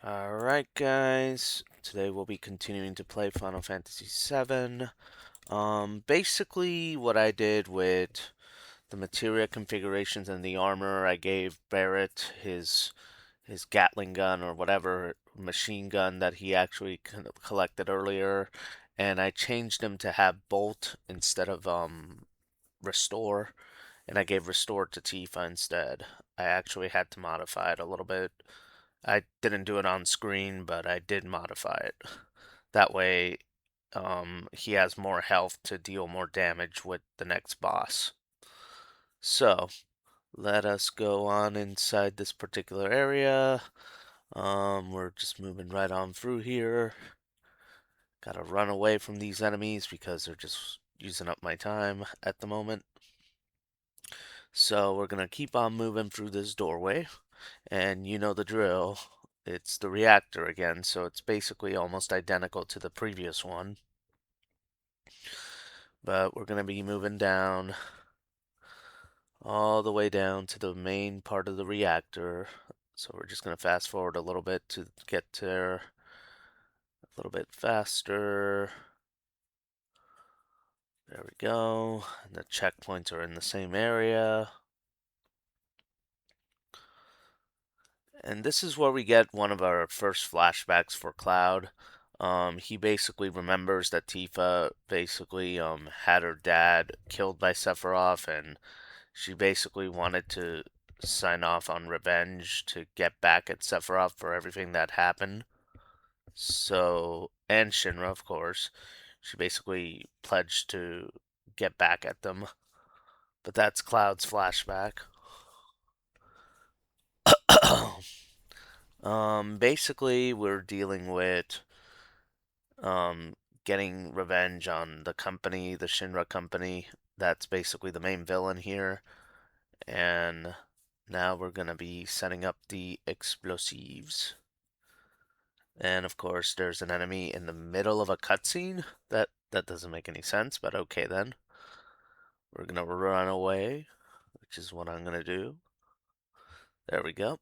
Alright guys, today we'll be continuing to play Final Fantasy VII. Basically what I did with the materia configurations and the armor, I gave Barrett his Gatling gun or whatever machine gun that he actually collected earlier, and I changed him to have Bolt instead of Restore, and I gave Restore to Tifa instead. I actually had to modify it a little bit. I didn't do it on screen, but I did modify it. That way, he has more health to deal more damage with the next boss. So, let us go on inside this particular area. We're just moving right on through here. Gotta run away from these enemies because they're just using up my time at the moment. So we're gonna keep on moving through this doorway, and you know the drill. It's the reactor again, so it's basically almost identical to the previous one. But we're gonna be moving down, all the way down to the main part of the reactor. So we're just gonna fast forward a little bit to get there a little bit faster. There we go. And the checkpoints are in the same area. And this is where we get one of our first flashbacks for Cloud. He basically remembers that Tifa basically had her dad killed by Sephiroth, and she basically wanted to sign off on revenge to get back at Sephiroth for everything that happened. So, and Shinra, of course. She basically pledged to get back at them. But that's Cloud's flashback. Basically, we're dealing with um, getting revenge on the company, the Shinra company. That's basically the main villain here. And now we're going to be setting up the explosives. And of course, there's an enemy in the middle of a cutscene. That doesn't make any sense, but okay then. We're going to run away, which is what I'm going to do. There we go.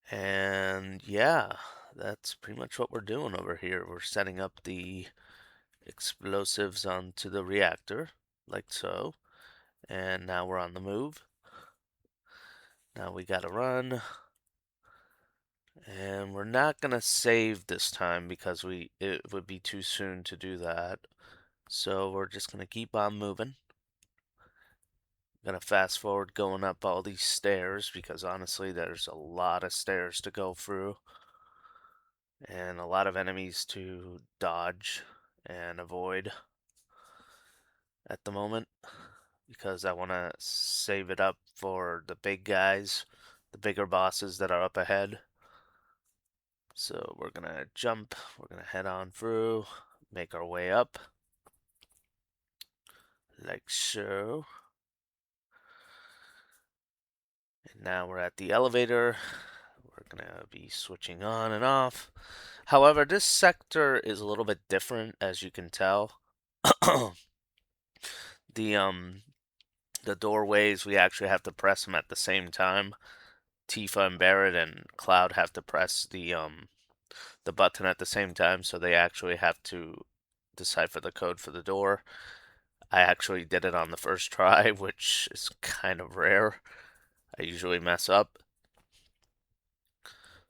And yeah, that's pretty much what we're doing over here. We're setting up the explosives onto the reactor, like so. And now we're on the move. Now we gotta run. And we're not gonna save this time because it would be too soon to do that. So we're just gonna keep on moving. Gonna fast forward going up all these stairs because honestly there's a lot of stairs to go through. And a lot of enemies to dodge and avoid at the moment because I want to save it up for the big guys, the bigger bosses that are up ahead. So we're going to jump, we're going to head on through, make our way up, like so. And now we're at the elevator. We're going to be switching on and off. However, this sector is a little bit different, as you can tell. the the doorways, we actually have to press them at the same time. Tifa and Barrett and Cloud have to press the button at the same time, so they actually have to decipher the code for the door. I actually did it on the first try, which is kind of rare. I usually mess up.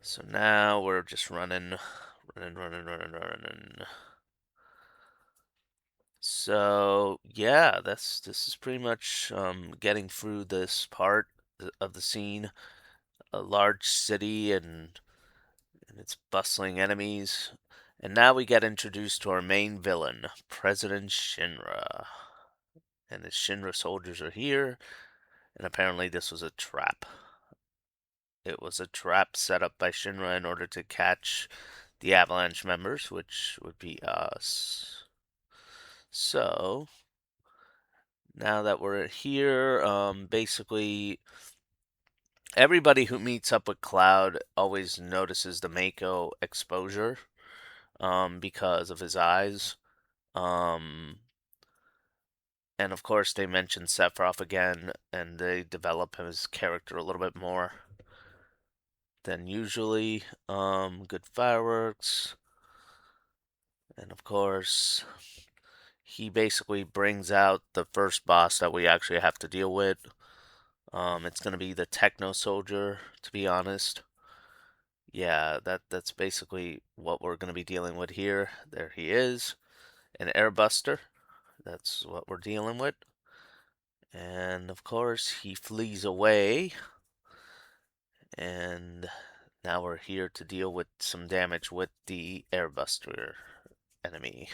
So now we're just running. So yeah, this is pretty much getting through this part of the scene. A large city and its bustling enemies. And now we get introduced to our main villain, President Shinra. And the Shinra soldiers are here, and apparently this was a trap. It was a trap set up by Shinra in order to catch the Avalanche members, which would be us. So, now that we're here, basically everybody who meets up with Cloud always notices the Mako exposure because of his eyes. Um, and of course, they mention Sephiroth again, and they develop his character a little bit more. than usually. Good fireworks. And of course, he basically brings out the first boss that we actually have to deal with. It's gonna be the Techno Soldier, to be honest. Yeah, that's basically what we're gonna be dealing with here. There he is, an Airbuster. That's what we're dealing with. And of course, he flees away. And now we're here to deal with some damage with the Airbuster enemy.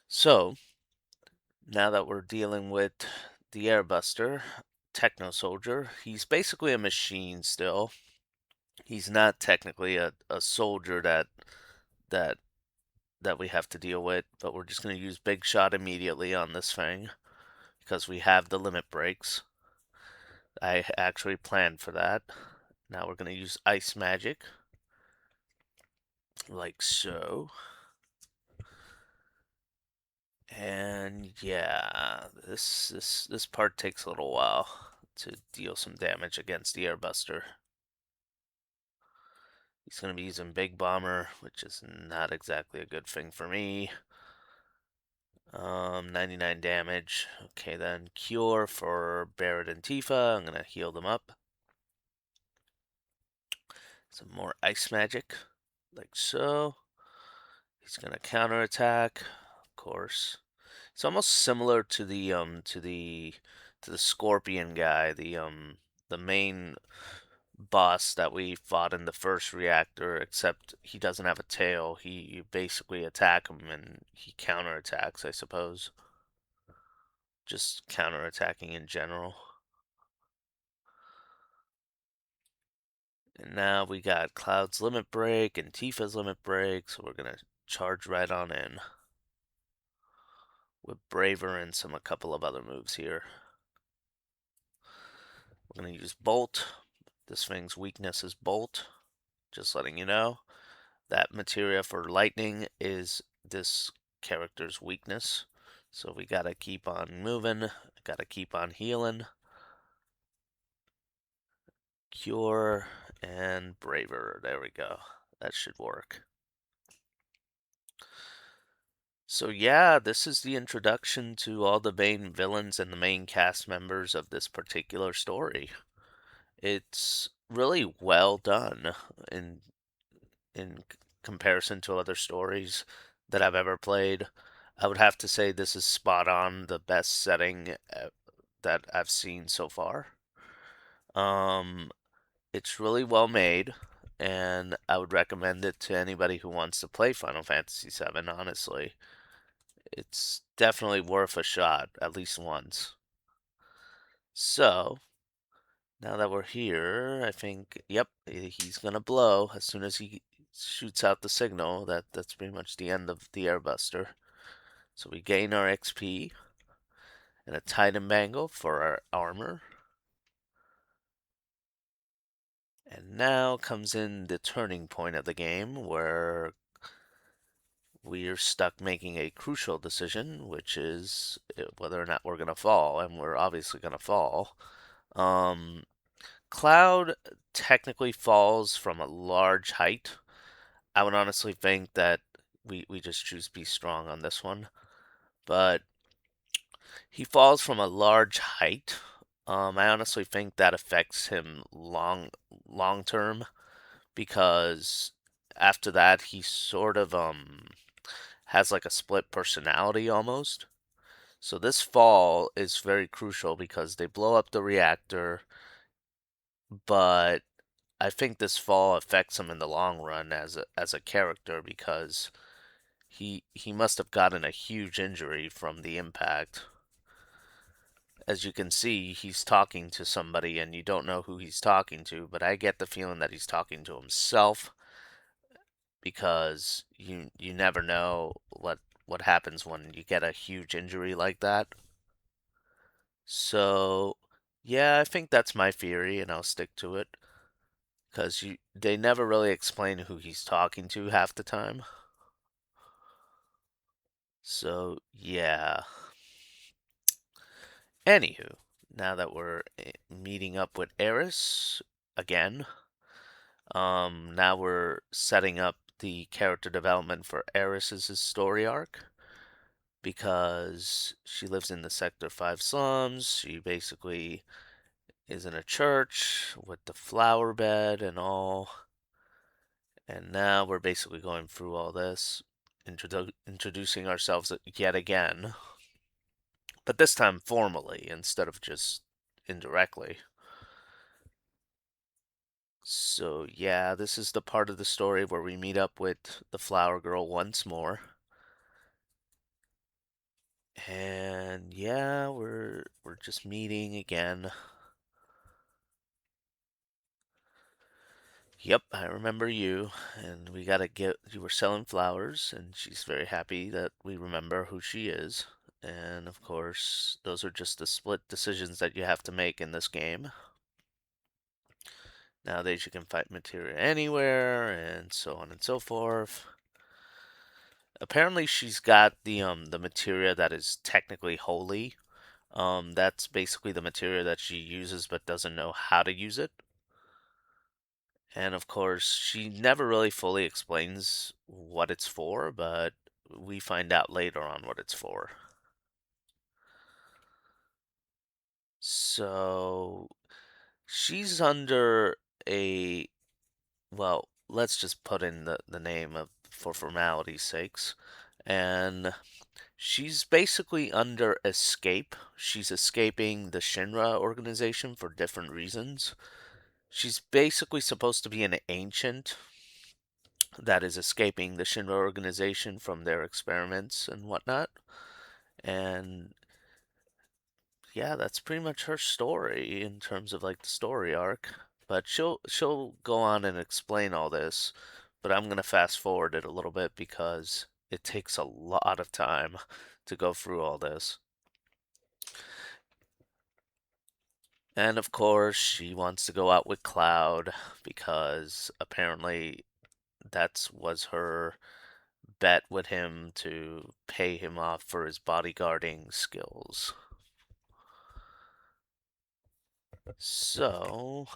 So, now that we're dealing with the Airbuster, Techno Soldier, he's basically a machine still. He's not technically a soldier that that we have to deal with, but we're just going to use Big Shot immediately on this thing because we have the limit breaks. I actually planned for that. Now we're going to use Ice Magic, like so. And yeah, this part takes a little while to deal some damage against the Airbuster. He's going to be using Big Bomber, which is not exactly a good thing for me. 99 damage. Okay, then Cure for Barrett and Tifa. I'm going to heal them up. Some more Ice Magic, like so. He's going to counterattack, of course. It's almost similar to the Scorpion guy, the main boss that we fought in the first reactor, except he doesn't have a tail. You basically attack him and he counterattacks, I suppose. Just counterattacking in general. And now we got Cloud's Limit Break and Tifa's Limit Break, so we're gonna charge right on in with Braver and a couple of other moves here. We're gonna use Bolt. This thing's weakness is Bolt. Just letting you know. That materia for lightning is this character's weakness. So we gotta keep on moving, gotta keep on healing. Cure and Braver. There we go. That should work. So yeah, this is the introduction to all the main villains and the main cast members of this particular story. It's really well done in comparison to other stories that I've ever played. I would have to say this is spot on the best setting that I've seen so far. Um, it's really well made, and I would recommend it to anybody who wants to play Final Fantasy VII, honestly. It's definitely worth a shot, at least once. So, now that we're here, I think, yep, he's gonna blow as soon as he shoots out the signal. That's pretty much the end of the Airbuster. So we gain our XP and a Titan Bangle for our armor. And now comes in the turning point of the game where we're stuck making a crucial decision, which is whether or not we're gonna fall, and we're obviously gonna fall. Um, Cloud technically falls from a large height. I would honestly think that we just choose be strong on this one. But he falls from a large height. I honestly think that affects him long term because after that he sort of has like a split personality almost. So this fall is very crucial because they blow up the reactor, but I think this fall affects him in the long run as a character because he must have gotten a huge injury from the impact. As you can see, he's talking to somebody and you don't know who he's talking to, but I get the feeling that he's talking to himself because you never know what happens when you get a huge injury like that. So, yeah, I think that's my theory and I'll stick to it because they never really explain who he's talking to half the time. So, yeah. Anywho, now that we're meeting up with Eris, again. Now we're setting up the character development for Eris's story arc because she lives in the Sector 5 slums. She basically is in a church with the flower bed and all. And now we're basically going through all this, introducing ourselves yet again, but this time formally instead of just indirectly. So, yeah, this is the part of the story where we meet up with the flower girl once more. And yeah, we're just meeting again. Yep, I remember you. And we gotta get you were selling flowers, and she's very happy that we remember who she is. And of course, those are just the split decisions that you have to make in this game. Nowadays, you can fight materia anywhere, and so on and so forth. Apparently, she's got the materia that is technically holy. That's basically the materia that she uses but doesn't know how to use it. And of course, she never really fully explains what it's for, but we find out later on what it's for. So she's under a, well, let's just put in the name of for formality's sakes. And she's basically under escape. She's escaping the Shinra organization for different reasons. She's basically supposed to be an ancient that is escaping the Shinra organization from their experiments and whatnot. And yeah, that's pretty much her story in terms of like the story arc. But she'll go on and explain all this, but I'm gonna fast forward it a little bit because it takes a lot of time to go through all this. And of course, she wants to go out with Cloud because apparently that's was her bet with him to pay him off for his bodyguarding skills. So,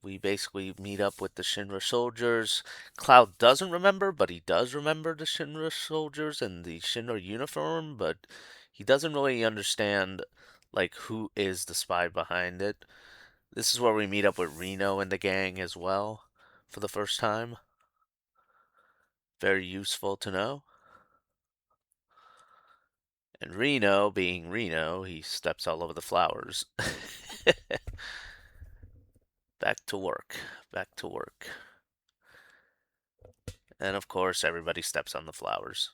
we basically meet up with the Shinra soldiers. Cloud doesn't remember, but he does remember the Shinra soldiers and the Shinra uniform, but he doesn't really understand like who is the spy behind it. This is where we meet up with Reno and the gang as well for the first time. Very useful to know. And Reno, being Reno, he steps all over the flowers. Back to work. Back to work. And of course, everybody steps on the flowers.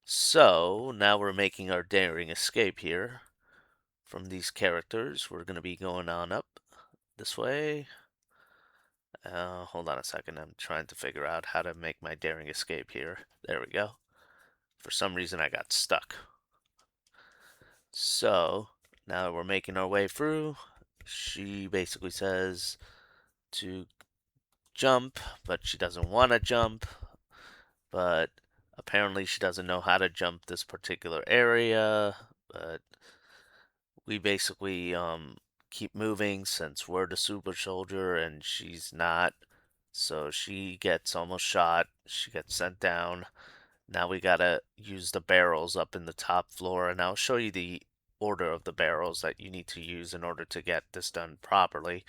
So, now we're making our daring escape here from these characters. We're going to be going on up this way. Hold on a second. I'm trying to figure out how to make my daring escape here. There we go. For some reason, I got stuck. So, now we're making our way through. She basically says to jump, but she doesn't want to jump. But apparently, she doesn't know how to jump this particular area. But we basically keep moving since we're the super soldier and she's not. So she gets almost shot. She gets sent down. Now we gotta use the barrels up in the top floor, and I'll show you the order of the barrels that you need to use in order to get this done properly.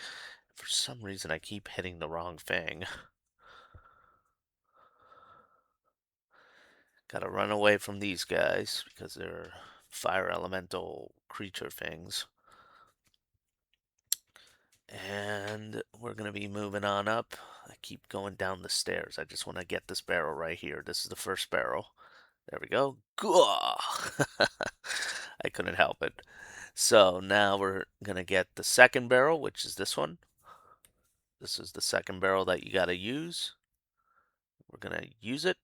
For some reason, I keep hitting the wrong thing. Gotta run away from these guys because they're fire elemental creature things. And we're going to be moving on up. I keep going down the stairs. I just want to get this barrel right here. This is the first barrel. There we go. I couldn't help it. So now we're going to get the second barrel, which is this one. This is the second barrel that you got to use. We're going to use it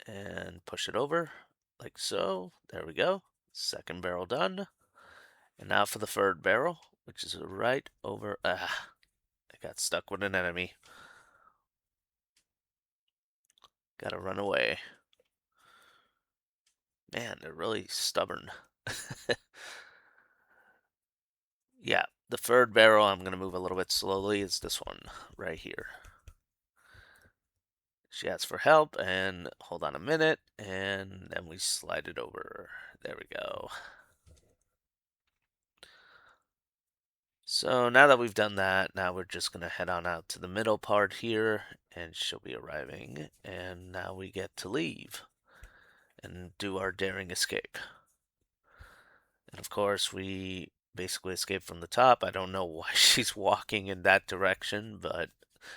and push it over like so. There we go. Second barrel done. And now for the third barrel, which is right over. I got stuck with an enemy. Gotta run away. Man, they're really stubborn. Yeah, The third barrel I'm going to move a little bit slowly is this one right here. She asks for help, and hold on a minute, and then we slide it over. There we go. So now that we've done that, now we're just going to head on out to the middle part here, and she'll be arriving. And now we get to leave and do our daring escape. And of course, we basically escape from the top. I don't know why she's walking in that direction, but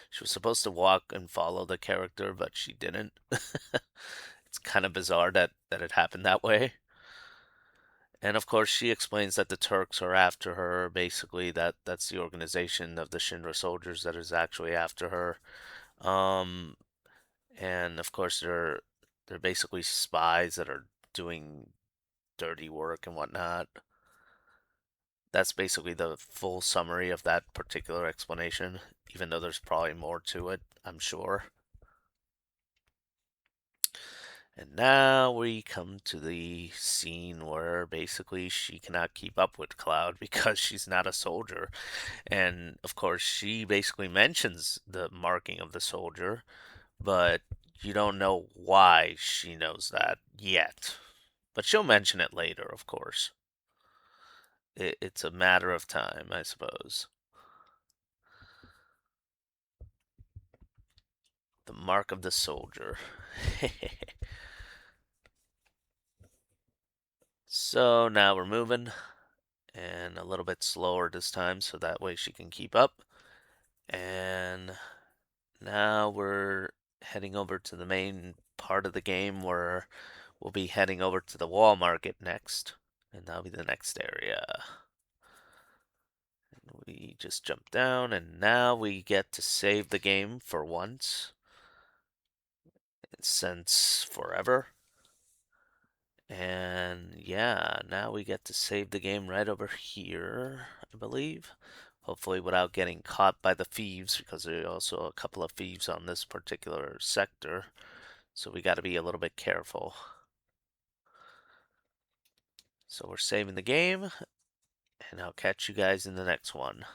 she was supposed to walk and follow the character, but she didn't. It's kind of bizarre that it happened that way. And of course, she explains that the Turks are after her. Basically, that's the organization of the Shinra soldiers that is actually after her. Um, and of course, they're basically spies that are doing dirty work and whatnot. That's basically the full summary of that particular explanation, even though there's probably more to it, I'm sure. And now we come to the scene where basically she cannot keep up with Cloud because she's not a soldier. And of course, she basically mentions the marking of the soldier, but you don't know why she knows that yet. But she'll mention it later, of course. It's a matter of time, I suppose. The mark of the soldier. So now we're moving, and a little bit slower this time, so that way she can keep up. And now we're heading over to the main part of the game where we'll be heading over to the wall market next, and that'll be the next area. And we just jump down, and now we get to save the game for once, since forever. And yeah, now we get to save the game right over here, I believe. Hopefully without getting caught by the thieves, because there are also a couple of thieves on this particular sector. So we got to be a little bit careful. So we're saving the game, and I'll catch you guys in the next one.